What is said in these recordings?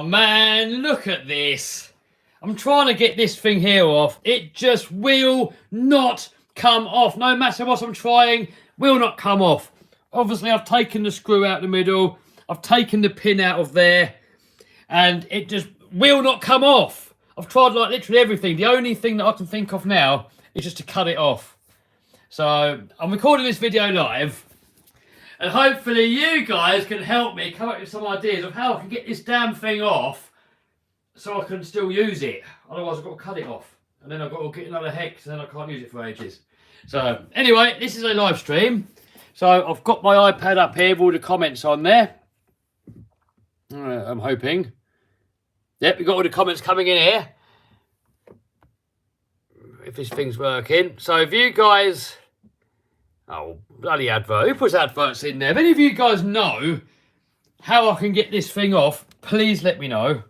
Oh man, look at this. I'm trying to get this thing here off. It just will not come off. No matter what I'm trying, will not come off. Obviously, I've taken the screw out the middle. I've taken the pin out of there. And it just will not come off. I've tried like literally everything. The only thing that I can think of now is just to cut it off. So, I'm recording this video live. And hopefully you guys can help me come up with some ideas of how I can get this damn thing off so I can still use it. Otherwise I've got to cut it off. And then I've got to get another hex and then I can't use it for ages. So anyway, this is a live stream. So I've got my iPad up here with all the comments on there. I'm hoping. Yep, we've got all the comments coming in here. If this thing's working. So if you guys... Oh, bloody advert. Who puts adverts in there? If any of you guys know how I can get this thing off, please let me know.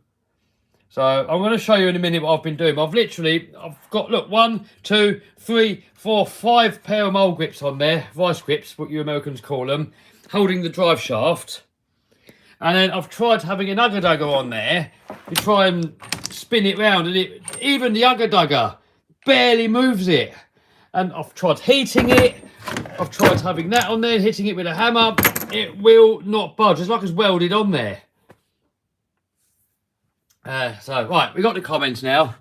So I'm going to show you in a minute what I've been doing. I've got, look, 1, 2, 3, 4, 5 pair of mole grips on there. Vice grips, what you Americans call them. Holding the drive shaft. And then I've tried having an ugger dugger on there to try and spin it round. And even the ugger dugger barely moves it. And I've tried heating it. I've tried having that on there, hitting it with a hammer. It will not budge. It's like it's welded on there. So, right, we got the comments now.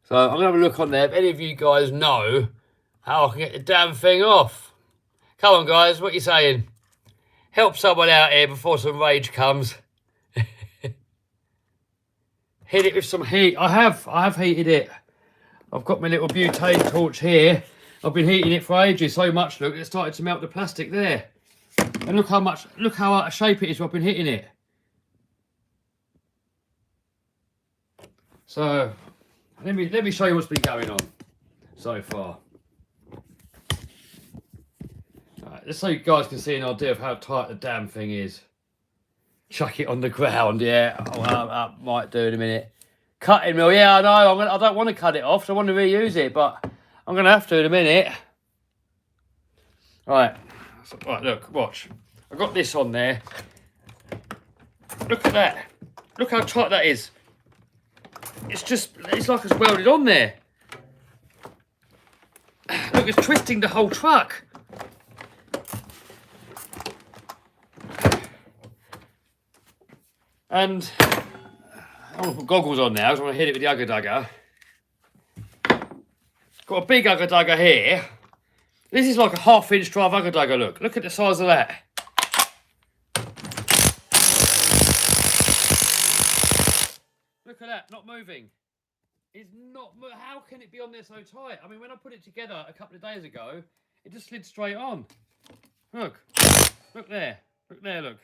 So, I'm going to have a look on there. If any of you guys know how I can get the damn thing off. Come on, guys, what are you saying? Help someone out here before some rage comes. Hit it with some heat. I have heated it. I've got my little butane torch here. I've been heating it for ages, so much, look, it started to melt the plastic there. And look how out of shape it is where I've been hitting it. So, let me show you what's been going on so far. Alright, just so you guys can see an idea of how tight the damn thing is. Chuck it on the ground, yeah. Oh, I might do in a minute. Cutting mill, yeah, I know. I don't want to cut it off, so I want to reuse it, but I'm going to have to in a minute. Right, look, watch. I've got this on there. Look at that. Look how tight that is. It's like it's welded on there. Look, it's twisting the whole truck. And I want to put goggles on now, so I want to hit it with the ugger dugger. Got a big ugger dugger here. This is like a 1/2 inch drive ugger dugger, look. Look at the size of that. Look at that, not moving. It's not, how can it be on there so tight? I mean, when I put it together a couple of days ago, it just slid straight on. Look, look there, look.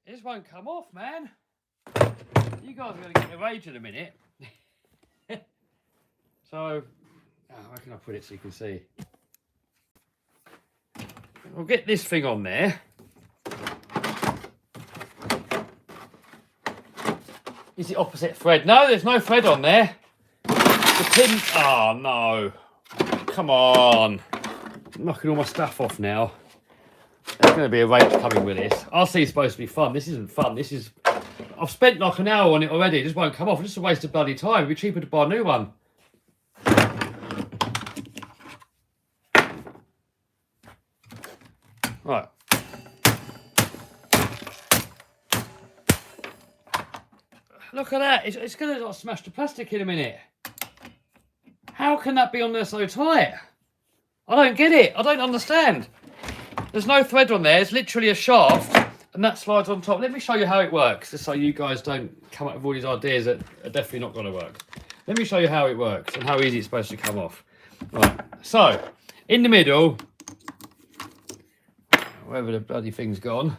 This won't come off, man. You guys are going to get a rage in a minute. So, where can I put it so you can see? We'll get this thing on there. Is it opposite thread? No, there's no thread on there. The pin, oh no. Come on. I'm knocking all my stuff off now. There's going to be a rage coming with this. RC's supposed to be fun. This isn't fun. This is... I've spent like an hour on it already. It just won't come off. It's just a waste of bloody time. It'd be cheaper to buy a new one. Right. Look at that. It's going to like, smash the plastic in a minute. How can that be on there so tight? I don't get it. I don't understand. There's no thread on there. It's literally a shaft, and that slides on top. Let me show you how it works, just so you guys don't come up with all these ideas that are definitely not going to work. Let me show you how it works and how easy it's supposed to come off. Right. So, in the middle, wherever the bloody thing's gone.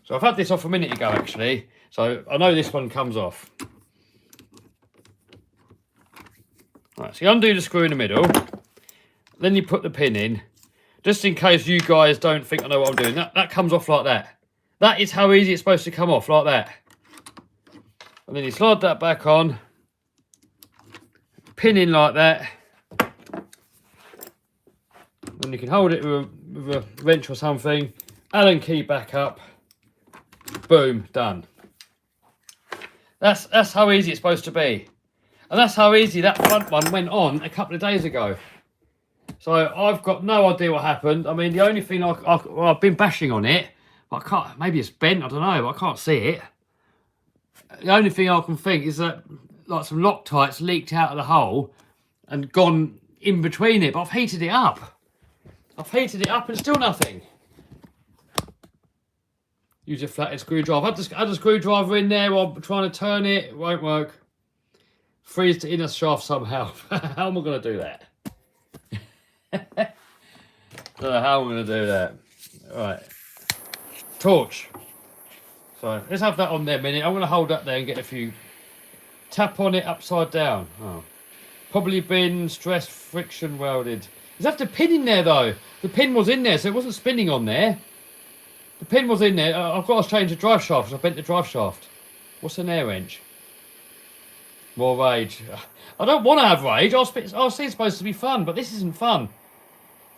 So I've had this off a minute ago, actually. So I know this one comes off. Right, so you undo the screw in the middle. Then you put the pin in. Just in case you guys don't think I know what I'm doing. That comes off like that. That is how easy it's supposed to come off, like that. And then you slide that back on, pin in like that. And you can hold it with a wrench or something. Allen key back up. Boom, done. That's how easy it's supposed to be. And that's how easy that front one went on a couple of days ago. So I've got no idea what happened. I mean, the only thing I've been bashing on it, but I can't, maybe it's bent, I don't know, but I can't see it. The only thing I can think is that like some Loctites leaked out of the hole and gone in between it, but I've heated it up. I've heated it up and still nothing. Use a flathead screwdriver. I had a screwdriver in there while I'm trying to turn it. It won't work. Freeze the inner shaft somehow. How am I going to do that? I don't know how I'm going to do that. Right. Torch. So let's have that on there a minute. I'm going to hold that there and get a few. Tap on it upside down. Oh. Probably been stress friction welded. There's have the pin in there though. The pin was in there, so it wasn't spinning on there. The pin was in there. I've got to change the drive shaft, so I bent the drive shaft. What's an air wrench? More rage. I don't want to have rage. I see it's supposed to be fun, but this isn't fun.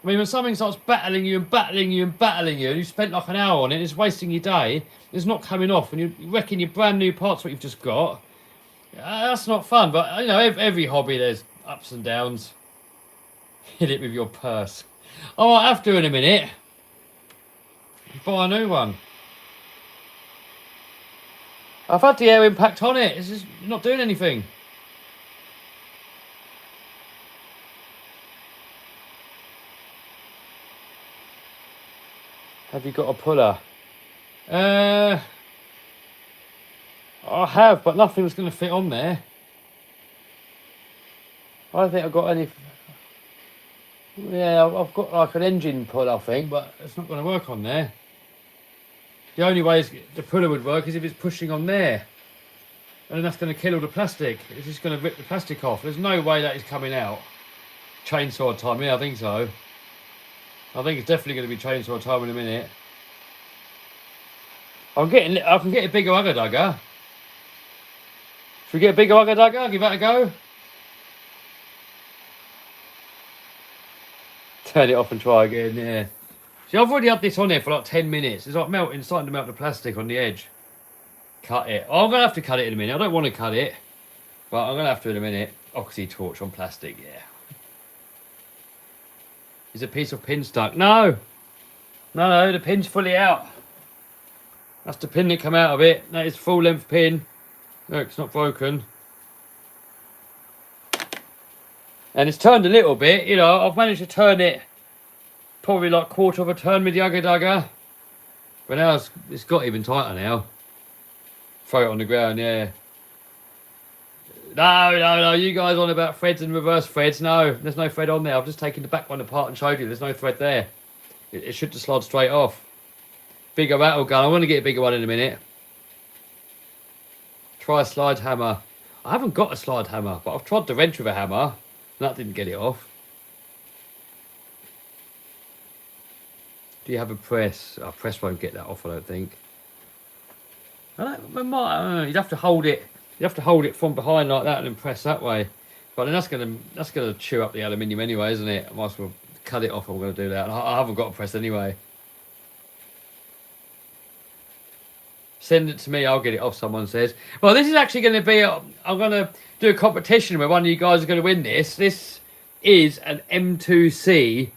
I mean, when something starts battling you and battling you and battling you, and you spent like an hour on it, it's wasting your day, it's not coming off, and you're wrecking your brand new parts what you've just got. That's not fun, but you know, every hobby there's ups and downs. Hit it with your purse. I might have to in a minute. Buy a new one. I've had the air impact on it. It's just not doing anything. Have you got a puller? I have, but nothing's going to fit on there. I don't think I've got any. Yeah, I've got like an engine pull, I think, but it's not going to work on there. The only way the puller would work is if it's pushing on there. And then that's going to kill all the plastic. It's just going to rip the plastic off. There's no way that is coming out. Chainsaw time, yeah, I think so. I think it's definitely going to be chainsaw time in a minute. I can get a bigger hugger dugger. Should we get a bigger hugger dugger? Give that a go. Turn it off and try again, yeah. See, I've already had this on here for like 10 minutes. It's like melting, starting to melt the plastic on the edge. Cut it. Oh, I'm going to have to cut it in a minute. I don't want to cut it, but I'm going to have to in a minute. Oxy torch on plastic, yeah. Is a piece of pin stuck? No. No, the pin's fully out. That's the pin that come out of it. That is full length pin. Look, it's not broken. And it's turned a little bit, you know, I've managed to turn it probably like quarter of a turn with the hugger dugger. But now it's got even tighter now. Throw it on the ground, yeah. No, you guys on about threads and reverse threads. No, there's no thread on there. I've just taken the back one apart and showed you there's no thread there. It should just slide straight off. Bigger rattle gun. I want to get a bigger one in a minute. Try a slide hammer. I haven't got a slide hammer, but I've tried the wrench with a hammer. That didn't get it off. Do you have a press? A press won't get that off, I don't think. You'd have to hold it. You have to hold it from behind like that and then press that way. But then that's gonna chew up the aluminium anyway, isn't it? I might as well cut it off. I'm gonna do that. I haven't got a press anyway. Send it to me. I'll get it off. Someone says. Well, this is actually going to be. I'm going to do a competition where one of you guys are going to win this. This is an M2C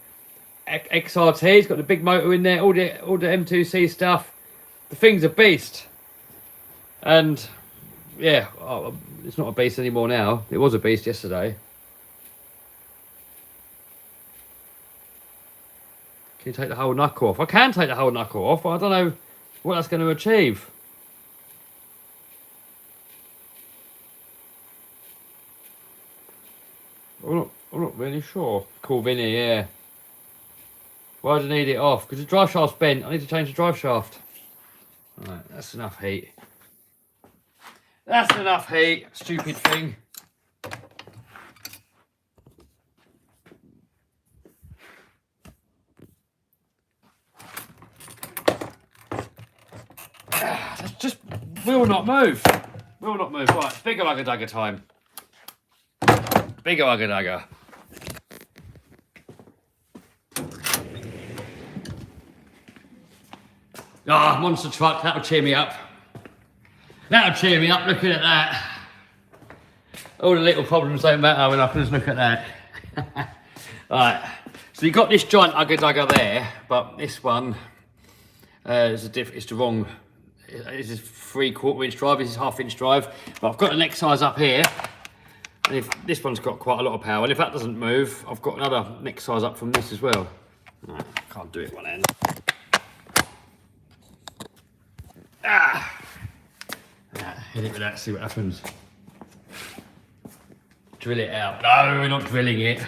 XRT. It's got the big motor in there. All the M2C stuff. The thing's a beast. And yeah, it's not a beast anymore now. It was a beast yesterday. Can you take the whole knuckle off? I can take the whole knuckle off, but I don't know what that's going to achieve. I'm not really sure. Cool, Vinny, yeah. Why do I need it off? Because the drive shaft's bent. I need to change the drive shaft. Alright, that's enough heat. That's enough heat. Stupid thing. That just will not move. Will not move. Right, bigger ugga dugger time. Bigger ugga dugger. Ah, monster truck, that'll cheer me up. That'll cheer me up, looking at that. All the little problems don't matter when I can just look at that. Right, so you've got this giant ugga dugger there, but this one is it's the wrong. This is 3/4 inch drive, this is 1/2 inch drive. But I've got the next size up here. And if this one's got quite a lot of power, and if that doesn't move, I've got another next size up from this as well. No, can't do it one hand. Ah! Hit it with that, see what happens. Drill it out. No, we're not drilling it.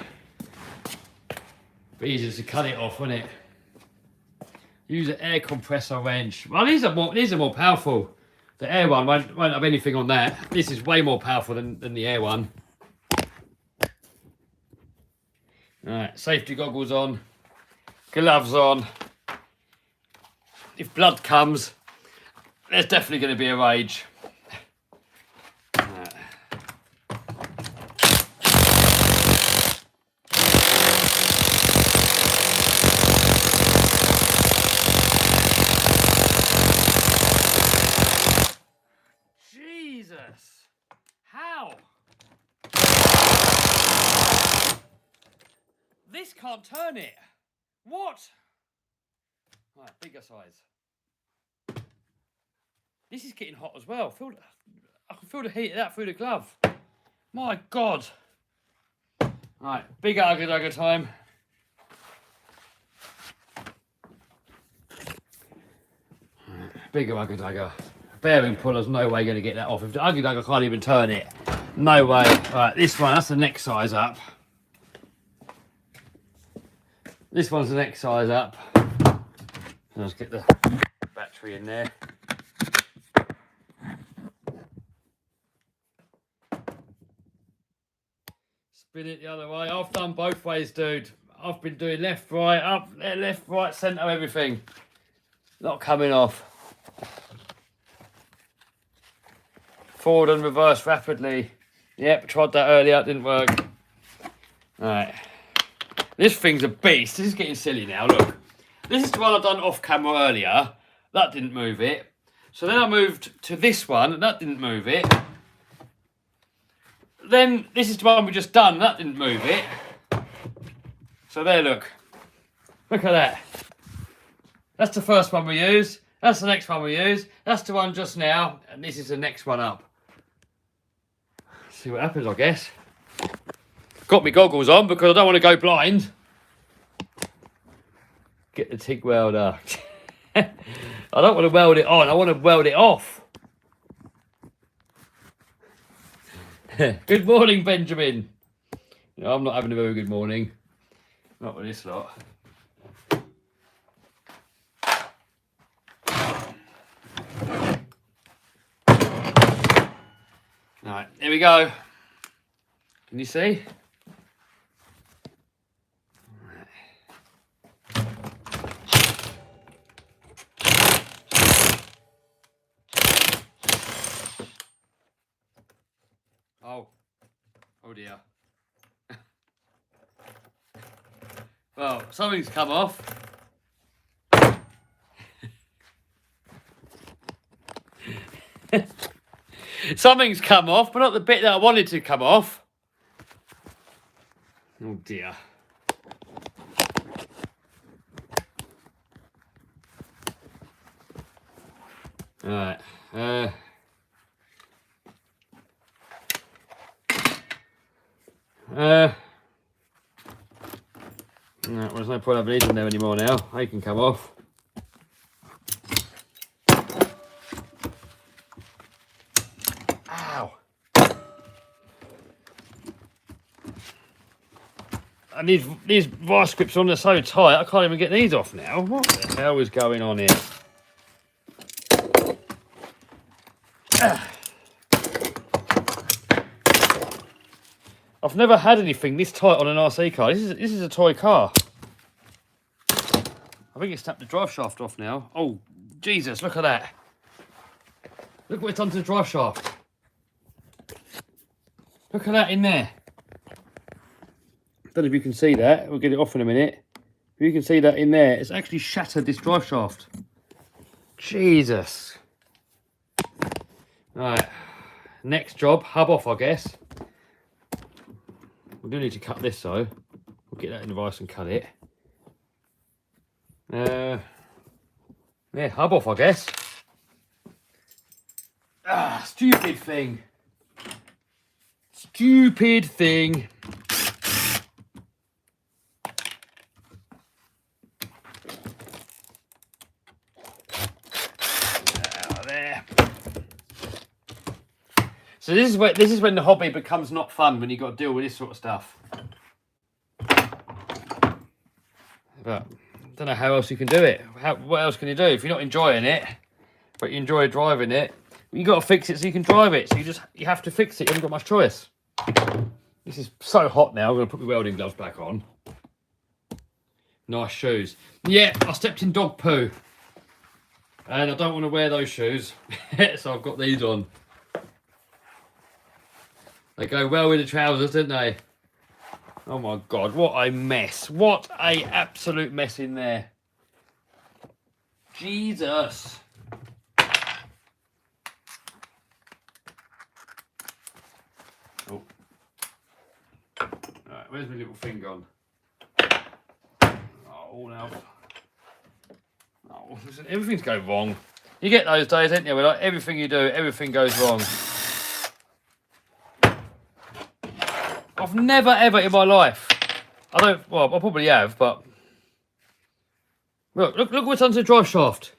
But easier to cut it off, wouldn't it? Use an air compressor wrench. Well, these are more powerful. The air one won't have anything on that. This is way more powerful than the air one. Alright, safety goggles on. Gloves on. If blood comes, there's definitely going to be a rage. Jesus! How? This can't turn it. What? Right, bigger size. This is getting hot as well. I can feel the heat of that through the glove. My God. Right, bigger ugga dugger time. Bigger ugga dugger. Bearing puller's no way going to get that off. If the ugga dugger can't even turn it, no way. Right, this one, that's the next size up. This one's the next size up. Let's get the battery in there. Spin it the other way. I've done both ways, dude. I've been doing left, right, up, left, right, centre, everything. Not coming off. Forward and reverse rapidly. Yep, tried that earlier, it didn't work. Alright. This thing's a beast. This is getting silly now, look. This is the one I've done off camera earlier. That didn't move it. So then I moved to this one, and that didn't move it. Then this is the one we just done, that didn't move it. So there, look. Look at that. That's the first one we use. That's the next one we use. That's the one just now, and this is the next one up. See what happens, I guess. Got my goggles on because I don't want to go blind. Get the TIG welder. I don't want to weld it on, I want to weld it off. Good morning, Benjamin. No, I'm not having a very good morning. Not with this lot. Right, here we go. Can you see? Oh dear. Well, something's come off. Something's come off, but not the bit that I wanted to come off. Oh dear. Alright. No, well, there's no point having these in there anymore now. They can come off. Ow. And these vice grips on, they're so tight, I can't even get these off now. What the hell is going on here? I've never had anything this tight on an RC car. This is a toy car. I think it's snapped the drive shaft off now. Oh, Jesus, look at that. Look what it's done to the drive shaft. Look at that in there. Don't know if you can see that. We'll get it off in a minute. If you can see that in there, it's actually shattered this drive shaft. Jesus. Right. Next job, hub off, I guess. We do need to cut this though. We'll get that in the vise and cut it. Yeah, hub off, I guess. Ah, stupid thing. Stupid thing. There. So this is when the hobby becomes not fun, when you've got to deal with this sort of stuff. But I don't know how else you can do it. What else can you do if you're not enjoying it, but you enjoy driving it? You got to fix it so you can drive it. So you have to fix it. You haven't got much choice. This is so hot now. I'm going to put my welding gloves back on. Nice shoes. Yeah, I stepped in dog poo, and I don't want to wear those shoes, so I've got these on. They go well with the trousers, don't they? Oh my God, what a mess. What a absolute mess in there. Jesus. Oh. Right, where's my little thing gone? Oh, no. Oh, everything's going wrong. You get those days, don't you, where like everything you do, everything goes wrong. I've never ever in my life, well, I probably have, but look what's under the drive shaft.